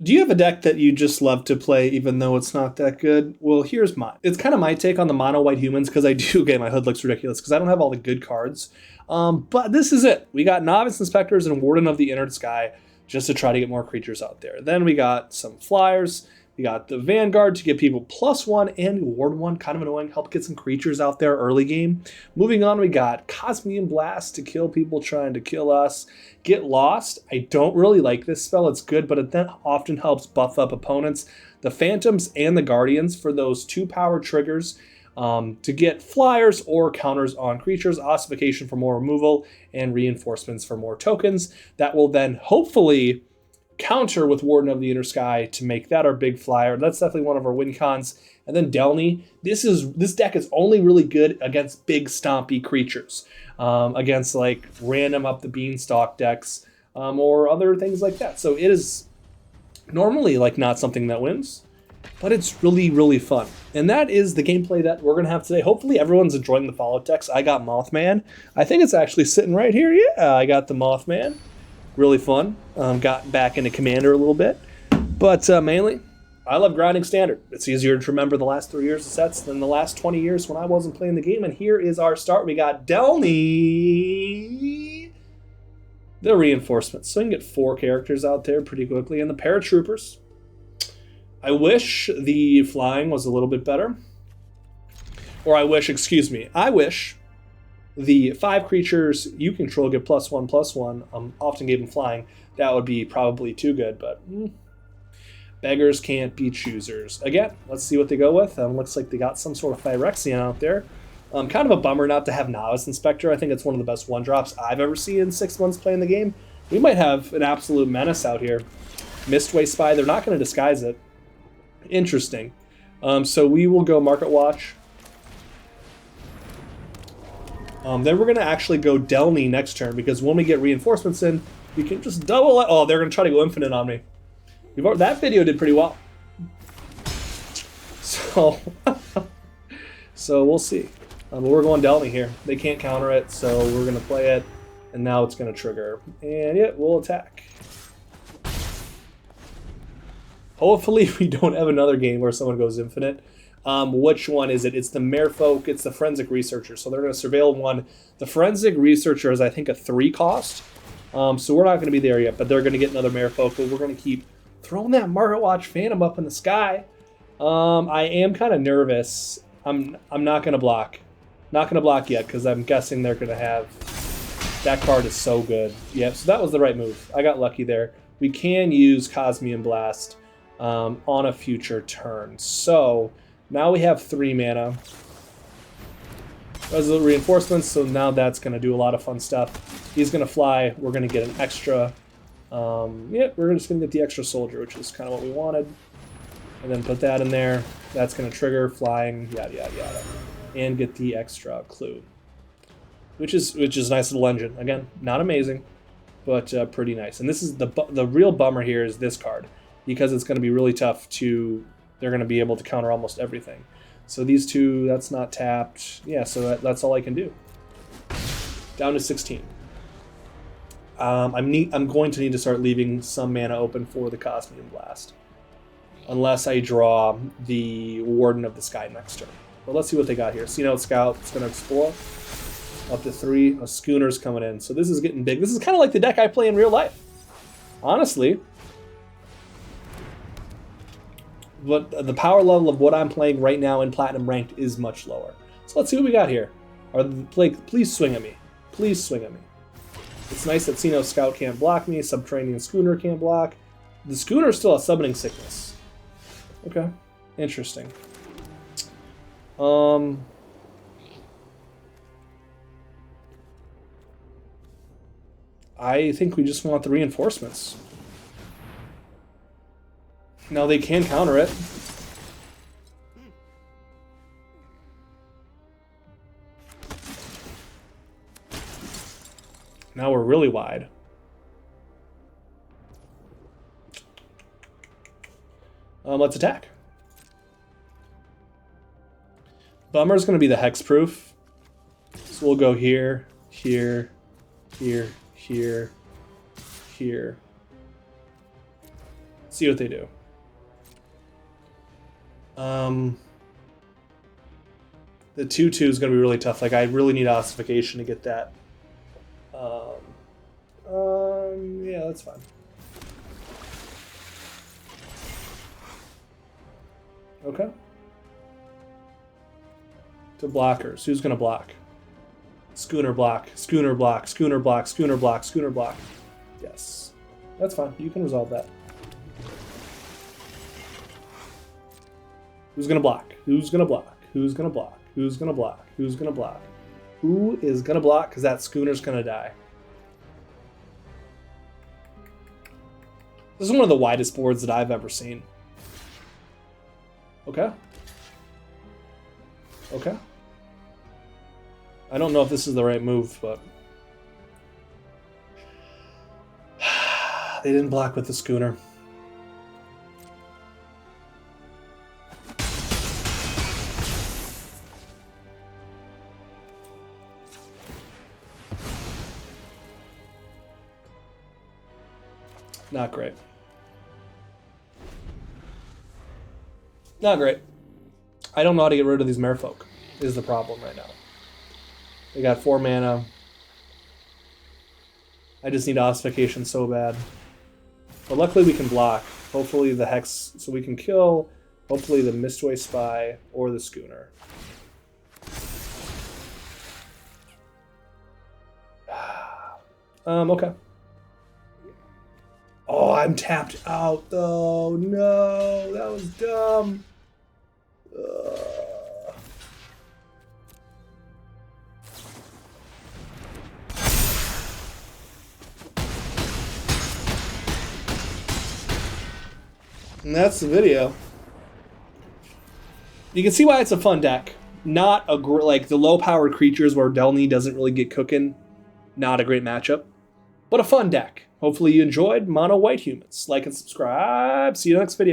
Do you have a deck that you just love to play even though it's not that good? Well, here's mine. It's kind of my take on the mono white humans because I do, again, my hood looks ridiculous because I don't have all the good cards. But this is it. We got Novice Inspectors and Warden of the Inner Sky just to try to get more creatures out there. Then we got some flyers. We got the Vanguard to give people +1 and Ward 1, kind of annoying, help get some creatures out there early game. Moving on, we got Cosmian Blast to kill people trying to kill us. Get Lost. I don't really like this spell. It's good, but it then often helps buff up opponents. The Phantoms and the Guardians for those 2 power triggers to get flyers or counters on creatures, ossification for more removal, and reinforcements for more tokens. That will then hopefully counter with Warden of the Inner Sky to make that our big flyer. That's definitely one of our win cons. And then Delny. This deck is only really good against big stompy creatures, against like random up the beanstalk decks, or other things like that. So it is normally like not something that wins, but it's really, really fun. And that is the gameplay that we're gonna have today. Hopefully everyone's enjoying the follow decks. I got Mothman. I think it's actually sitting right here. Yeah, I got the Mothman. Really fun. Got back into Commander a little bit. But mainly, I love grinding Standard. It's easier to remember the last 3 years of sets than the last 20 years when I wasn't playing the game. And here is our start. We got Delny, the reinforcements. So we can get 4 characters out there pretty quickly. And the Paratroopers. I wish the flying was a little bit better. Or I wish the 5 creatures you control get +1/+1. Often gave them flying. That would be probably too good, but beggars can't be choosers. Again, let's see what they go with. Looks like they got some sort of Phyrexian out there. Kind of a bummer not to have Novice Inspector. I think it's one of the best 1-drops I've ever seen in 6 months playing the game. We might have an absolute menace out here. Mistway Spy, they're not going to disguise it. Interesting. So we will go Market Watch. Then we're going to actually go Delny next turn, because when we get reinforcements in, we can just double it. Oh, they're going to try to go infinite on me. That video did pretty well. So, so we'll see. But we're going Delny here. They can't counter it, so we're going to play it. And now it's going to trigger. And yeah, we'll attack. Hopefully we don't have another game where someone goes infinite. Which one is it? It's the Merfolk. It's the Forensic Researcher. So they're going to surveil 1. The Forensic Researcher is, I think, a 3 cost. So we're not going to be there yet, but they're going to get another Merfolk. But we're going to keep throwing that Market Watch Phantom up in the sky. I am kind of nervous. I'm not going to block. Not going to block yet, because I'm guessing they're going to have... That card is so good. Yeah, so that was the right move. I got lucky there. We can use Cosmian Blast on a future turn. So... now we have 3 mana. Resolute Reinforcements, so now that's going to do a lot of fun stuff. He's going to fly. We're going to get an extra... yeah, we're just going to get the extra soldier, which is kind of what we wanted. And then put that in there. That's going to trigger flying, yada, yada, yada. And get the extra clue. Which is a nice little engine. Again, not amazing, but pretty nice. And this is the real bummer here is this card, because it's going to be really tough to... they're going to be able to counter almost everything. So these 2, that's not tapped. Yeah, so that's all I can do. Down to 16. I'm going to need to start leaving some mana open for the Cosmian Blast. Unless I draw the Warden of the Sky next turn. But let's see what they got here. Sea Note Scout is going to explore. Up to 3. A Schooner's coming in. So this is getting big. This is kind of like the deck I play in real life. Honestly. But the power level of what I'm playing right now in Platinum Ranked is much lower. So let's see what we got here. Please swing at me. Please swing at me. It's nice that Xeno Scout can't block me. Subterranean Schooner can't block. The Schooner still has Summoning Sickness. Okay. Interesting. I think we just want the reinforcements. Now they can counter it. Now we're really wide. Let's attack. Bummer's going to be the hexproof. So we'll go here, here, here, here, here. See what they do. The 2/2 is going to be really tough. Like, I really need ossification to get that. Yeah, that's fine. Okay. To blockers. Who's going to block? Schooner block. Schooner block. Schooner block. Schooner block. Schooner block. Yes. That's fine. You can resolve that. Who's going to block? Who's going to block? Who's going to block? Who's going to block? Who's going to block? Who is going to block? Because that Schooner's going to die. This is one of the widest boards that I've ever seen. Okay. Okay. I don't know if this is the right move, but... They didn't block with the Schooner. Not great. Not great. I don't know how to get rid of these merfolk, is the problem right now. They got 4 mana. I just need ossification so bad. But luckily we can block. Hopefully the Hex, so we can kill, hopefully the Mistway Spy or the Schooner. Okay. Oh, I'm tapped out though. No, that was dumb. And that's the video. You can see why it's a fun deck. Not a like the low-powered creatures where Delny doesn't really get cooking. Not a great matchup, but a fun deck. Hopefully you enjoyed Mono White Humans. Like and subscribe. See you next video.